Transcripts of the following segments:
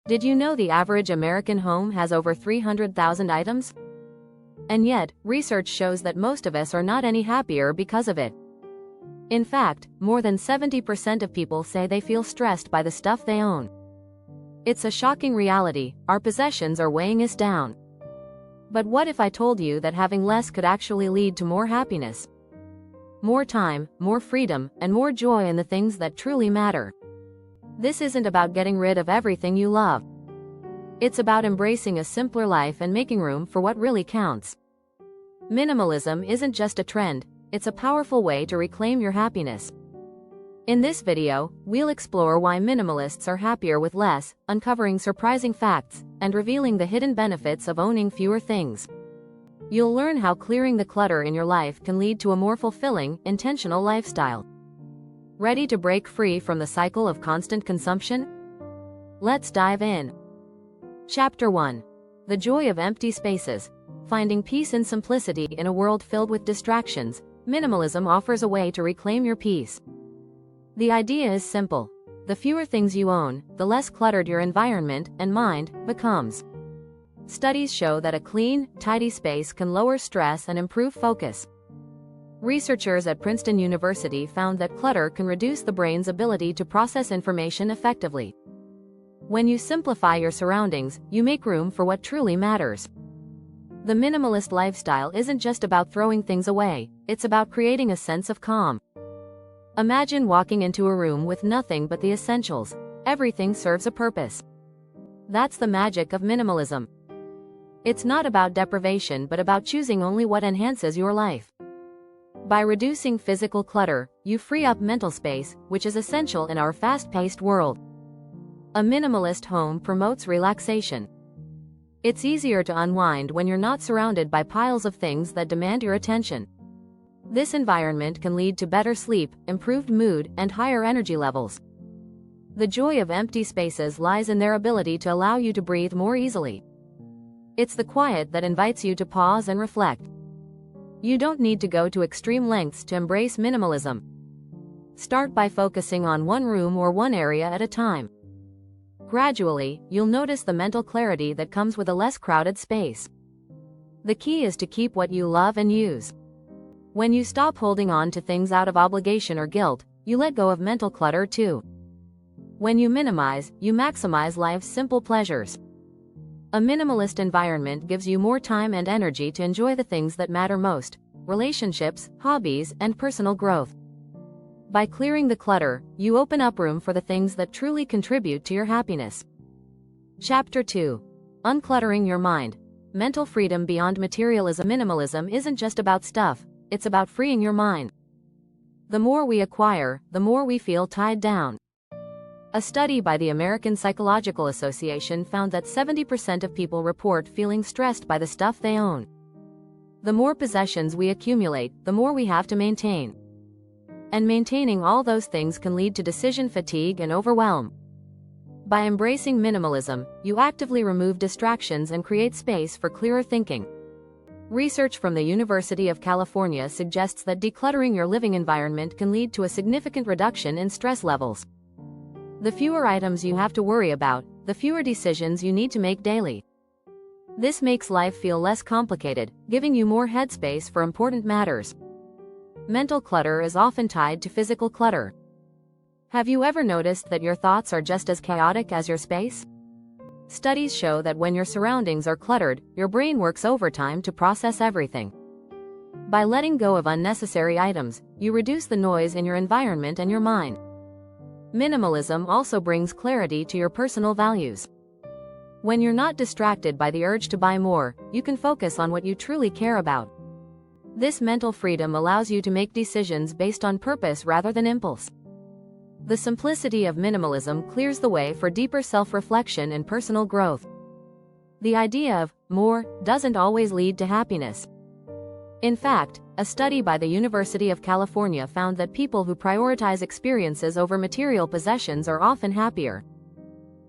Did you know the average American home has over 300,000 items? And yet, research shows that most of us are not any happier because of it. In fact, more than 70% of people say they feel stressed by the stuff they own. It's a shocking reality, our possessions are weighing us down. But what if I told you that having less could actually lead to more happiness? More time, more freedom, and more joy in the things that truly matter. This isn't about getting rid of everything you love. It's about embracing a simpler life and making room for what really counts. Minimalism isn't just a trend, it's a powerful way to reclaim your happiness. In this video, we'll explore why minimalists are happier with less, uncovering surprising facts, and revealing the hidden benefits of owning fewer things. You'll learn how clearing the clutter in your life can lead to a more fulfilling, intentional lifestyle. Ready to break free from the cycle of constant consumption? Let's dive in. Chapter 1. The Joy of Empty Spaces. Finding peace and simplicity in a world filled with distractions, minimalism offers a way to reclaim your peace. The idea is simple. The fewer things you own, the less cluttered your environment and mind becomes. Studies show that a clean, tidy space can lower stress and improve focus. Researchers at Princeton University found that clutter can reduce the brain's ability to process information effectively. When you simplify your surroundings, you make room for what truly matters. The minimalist lifestyle isn't just about throwing things away, it's about creating a sense of calm. Imagine walking into a room with nothing but the essentials. Everything serves a purpose. That's the magic of minimalism. It's not about deprivation but about choosing only what enhances your life. By reducing physical clutter, you free up mental space, which is essential in our fast-paced world. A minimalist home promotes relaxation. It's easier to unwind when you're not surrounded by piles of things that demand your attention. This environment can lead to better sleep, improved mood, and higher energy levels. The joy of empty spaces lies in their ability to allow you to breathe more easily. It's the quiet that invites you to pause and reflect. You don't need to go to extreme lengths to embrace minimalism. Start by focusing on one room or one area at a time. Gradually, you'll notice the mental clarity that comes with a less crowded space. The key is to keep what you love and use. When you stop holding on to things out of obligation or guilt, you let go of mental clutter too. When you minimize, you maximize life's simple pleasures. A minimalist environment gives you more time and energy to enjoy the things that matter most: relationships, hobbies, and personal growth. By clearing the clutter, you open up room for the things that truly contribute to your happiness. Chapter 2. Uncluttering your mind. Mental freedom beyond materialism. Minimalism isn't just about stuff, it's about freeing your mind. The more we acquire, the more we feel tied down. A study by the American Psychological Association found that 70% of people report feeling stressed by the stuff they own. The more possessions we accumulate, the more we have to maintain. And maintaining all those things can lead to decision fatigue and overwhelm. By embracing minimalism, you actively remove distractions and create space for clearer thinking. Research from the University of California suggests that decluttering your living environment can lead to a significant reduction in stress levels. The fewer items you have to worry about, the fewer decisions you need to make daily. This makes life feel less complicated, giving you more headspace for important matters. Mental clutter is often tied to physical clutter. Have you ever noticed that your thoughts are just as chaotic as your space? Studies show that when your surroundings are cluttered, your brain works overtime to process everything. By letting go of unnecessary items, you reduce the noise in your environment and your mind. Minimalism also brings clarity to your personal values. When you're not distracted by the urge to buy more, you can focus on what you truly care about. This mental freedom allows you to make decisions based on purpose rather than impulse. The simplicity of minimalism clears the way for deeper self-reflection and personal growth. The idea of more doesn't always lead to happiness. In fact, a study by the University of California found that people who prioritize experiences over material possessions are often happier.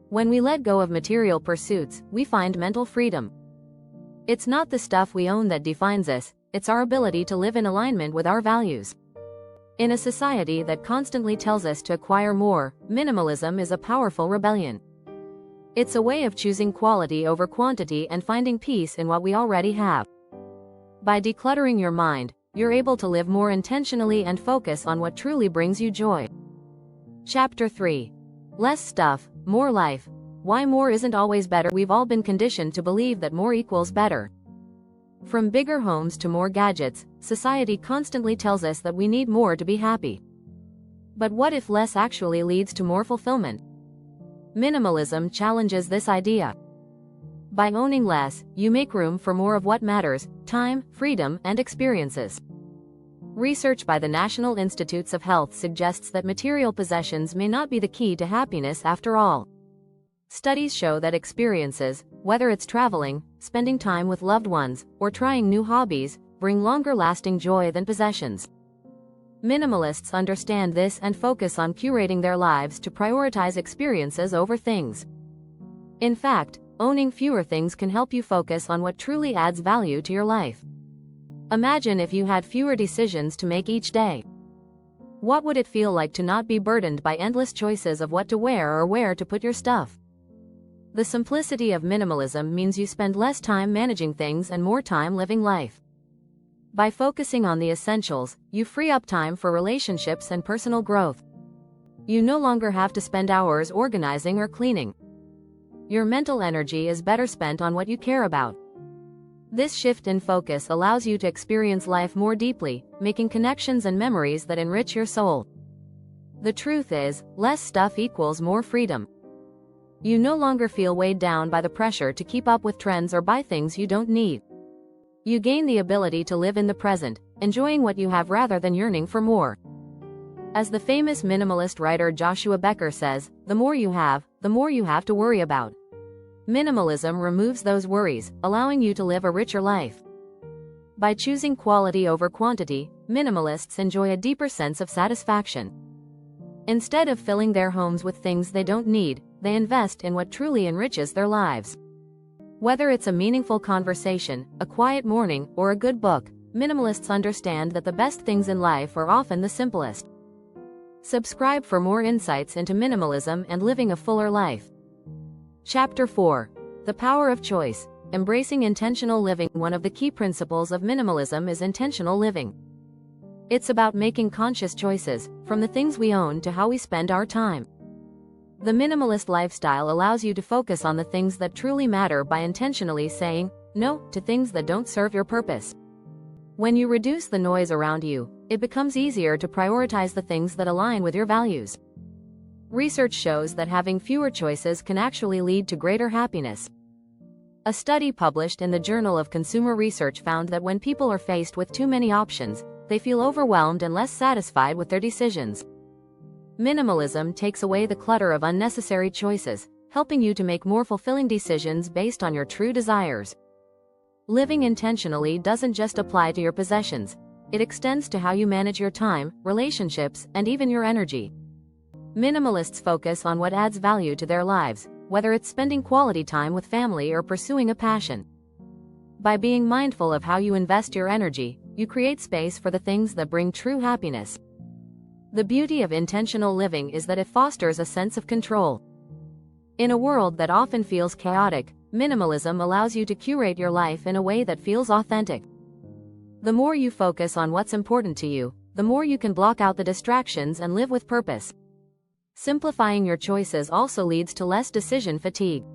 When we let go of material pursuits, we find mental freedom. It's not the stuff we own that defines us, it's our ability to live in alignment with our values. In a society that constantly tells us to acquire more, minimalism is a powerful rebellion. It's a way of choosing quality over quantity and finding peace in what we already have. By decluttering your mind, you're able to live more intentionally and focus on what truly brings you joy. Chapter 3. Less stuff, more life. Why more isn't always better. We've all been conditioned to believe that more equals better. From bigger homes to more gadgets, society constantly tells us that we need more to be happy. But what if less actually leads to more fulfillment? Minimalism challenges this idea. By owning less, you make room for more of what matters: time, freedom, and experiences. Research by the National Institutes of Health suggests that material possessions may not be the key to happiness after all. Studies show that experiences, whether it's traveling, spending time with loved ones, or trying new hobbies, bring longer-lasting joy than possessions. Minimalists understand this and focus on curating their lives to prioritize experiences over things. In fact, owning fewer things can help you focus on what truly adds value to your life. Imagine if you had fewer decisions to make each day. What would it feel like to not be burdened by endless choices of what to wear or where to put your stuff? The simplicity of minimalism means you spend less time managing things and more time living life. By focusing on the essentials, you free up time for relationships and personal growth. You no longer have to spend hours organizing or cleaning. Your mental energy is better spent on what you care about. This shift in focus allows you to experience life more deeply, making connections and memories that enrich your soul. The truth is, less stuff equals more freedom. You no longer feel weighed down by the pressure to keep up with trends or buy things you don't need. You gain the ability to live in the present, enjoying what you have rather than yearning for more. As the famous minimalist writer Joshua Becker says, the more you have to worry about. Minimalism removes those worries, allowing you to live a richer life. By choosing quality over quantity, minimalists enjoy a deeper sense of satisfaction. Instead of filling their homes with things they don't need, they invest in what truly enriches their lives. Whether it's a meaningful conversation, a quiet morning, or a good book, minimalists understand that the best things in life are often the simplest. Subscribe for more insights into minimalism and living a fuller life. Chapter 4. The Power of Choice. Embracing intentional living. One of the key principles of minimalism is intentional living. It's about making conscious choices, from the things we own to how we spend our time. The minimalist lifestyle allows you to focus on the things that truly matter by intentionally saying no to things that don't serve your purpose. When you reduce the noise around you, it becomes easier to prioritize the things that align with your values. Research shows that having fewer choices can actually lead to greater happiness. A study published in the Journal of Consumer Research found that when people are faced with too many options, they feel overwhelmed and less satisfied with their decisions. Minimalism takes away the clutter of unnecessary choices, helping you to make more fulfilling decisions based on your true desires. Living intentionally doesn't just apply to your possessions. It extends to how you manage your time, relationships, and even your energy. Minimalists focus on what adds value to their lives, whether it's spending quality time with family or pursuing a passion. By being mindful of how you invest your energy, you create space for the things that bring true happiness. The beauty of intentional living is that it fosters a sense of control. In a world that often feels chaotic, minimalism allows you to curate your life in a way that feels authentic. The more you focus on what's important to you, the more you can block out the distractions and live with purpose. Simplifying your choices also leads to less decision fatigue.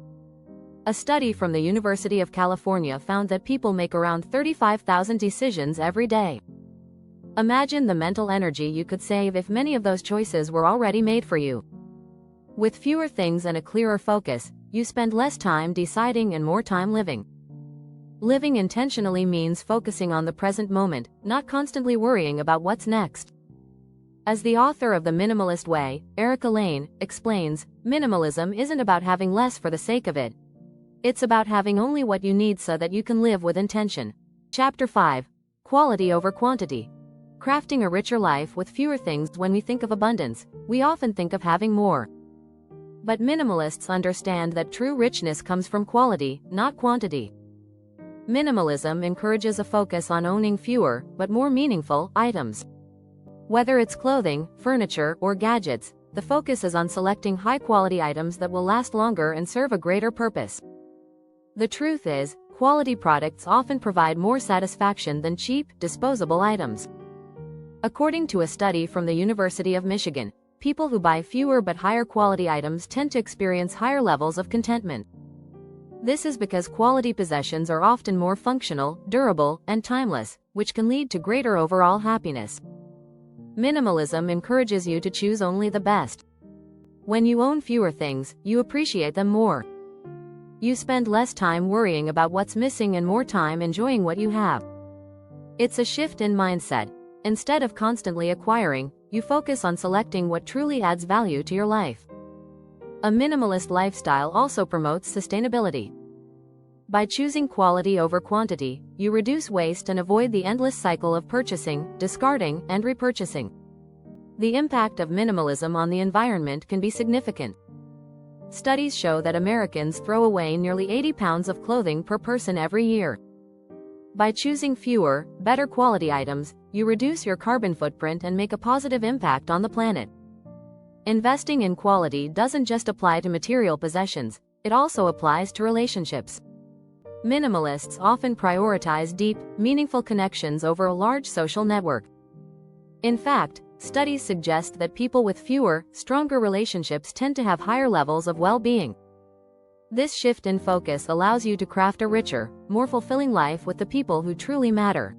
A study from the University of California found that people make around 35,000 decisions every day. Imagine the mental energy you could save if many of those choices were already made for you. With fewer things and a clearer focus, you spend less time deciding and more time living. Living intentionally means focusing on the present moment, not constantly worrying about what's next. As the author of The Minimalist Way, Erica Lane, explains, minimalism isn't about having less for the sake of it. It's about having only what you need so that you can live with intention. Chapter 5. Quality over quantity. Crafting a richer life with fewer things. When we think of abundance, we often think of having more. But minimalists understand that true richness comes from quality, not quantity. Minimalism encourages a focus on owning fewer, but more meaningful, items. Whether it's clothing, furniture, or gadgets, the focus is on selecting high-quality items that will last longer and serve a greater purpose. The truth is, quality products often provide more satisfaction than cheap, disposable items. According to a study from the University of Michigan, people who buy fewer but higher quality items tend to experience higher levels of contentment. This is because quality possessions are often more functional, durable, and timeless, which can lead to greater overall happiness. Minimalism encourages you to choose only the best. When you own fewer things, you appreciate them more. You spend less time worrying about what's missing and more time enjoying what you have. It's a shift in mindset. Instead of constantly acquiring, you focus on selecting what truly adds value to your life. A minimalist lifestyle also promotes sustainability. By choosing quality over quantity, you reduce waste and avoid the endless cycle of purchasing, discarding, and repurchasing. The impact of minimalism on the environment can be significant. Studies show that Americans throw away nearly 80 pounds of clothing per person every year. By choosing fewer, better quality items, you reduce your carbon footprint and make a positive impact on the planet. Investing in quality doesn't just apply to material possessions, it also applies to relationships. Minimalists often prioritize deep, meaningful connections over a large social network. In fact, studies suggest that people with fewer, stronger relationships tend to have higher levels of well-being. This shift in focus allows you to craft a richer, more fulfilling life with the people who truly matter.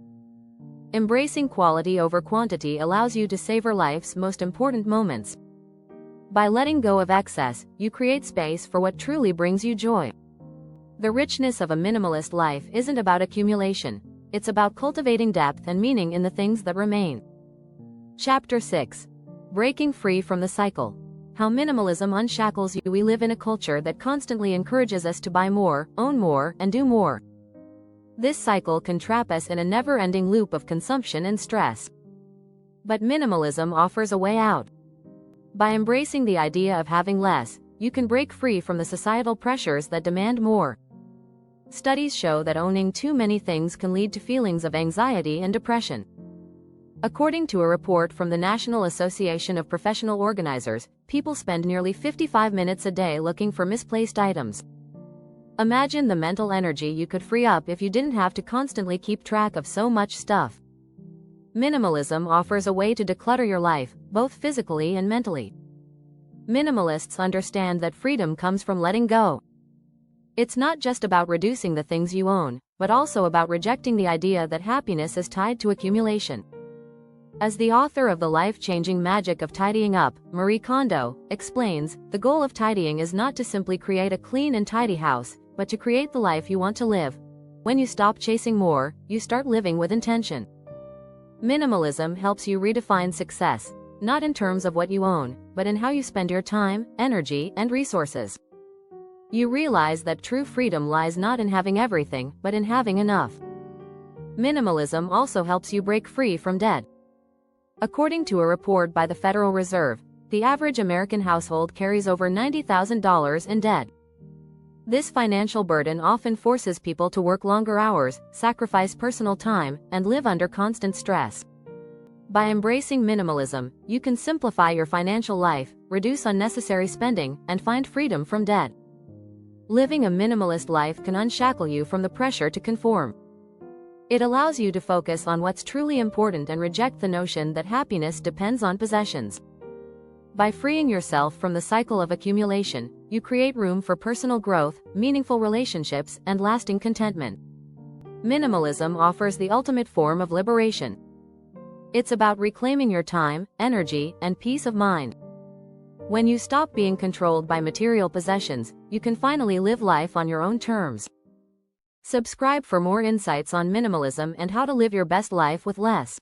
Embracing quality over quantity allows you to savor life's most important moments. By letting go of excess, you create space for what truly brings you joy. The richness of a minimalist life isn't about accumulation, it's about cultivating depth and meaning in the things that remain. Chapter 6. Breaking Free from the Cycle. How Minimalism Unshackles You. We live in a culture that constantly encourages us to buy more, own more, and do more. This cycle can trap us in a never-ending loop of consumption and stress. But minimalism offers a way out. By embracing the idea of having less, you can break free from the societal pressures that demand more. Studies show that owning too many things can lead to feelings of anxiety and depression. According to a report from the National Association of Professional Organizers, people spend nearly 55 minutes a day looking for misplaced items. Imagine the mental energy you could free up if you didn't have to constantly keep track of so much stuff. Minimalism offers a way to declutter your life, both physically and mentally. Minimalists understand that freedom comes from letting go. It's not just about reducing the things you own, but also about rejecting the idea that happiness is tied to accumulation. As the author of The Life-Changing Magic of Tidying Up, Marie Kondo, explains, the goal of tidying is not to simply create a clean and tidy house, but to create the life you want to live. When you stop chasing more, you start living with intention. Minimalism helps you redefine success, not in terms of what you own, but in how you spend your time, energy, and resources. You realize that true freedom lies not in having everything, but in having enough. Minimalism also helps you break free from debt. According to a report by the Federal Reserve, the average American household carries over $90,000 in debt. This financial burden often forces people to work longer hours, sacrifice personal time, and live under constant stress. By embracing minimalism, you can simplify your financial life, reduce unnecessary spending, and find freedom from debt. Living a minimalist life can unshackle you from the pressure to conform. It allows you to focus on what's truly important and reject the notion that happiness depends on possessions. By freeing yourself from the cycle of accumulation, you create room for personal growth, meaningful relationships, and lasting contentment. Minimalism offers the ultimate form of liberation. It's about reclaiming your time, energy, and peace of mind. When you stop being controlled by material possessions, you can finally live life on your own terms. Subscribe for more insights on minimalism and how to live your best life with less.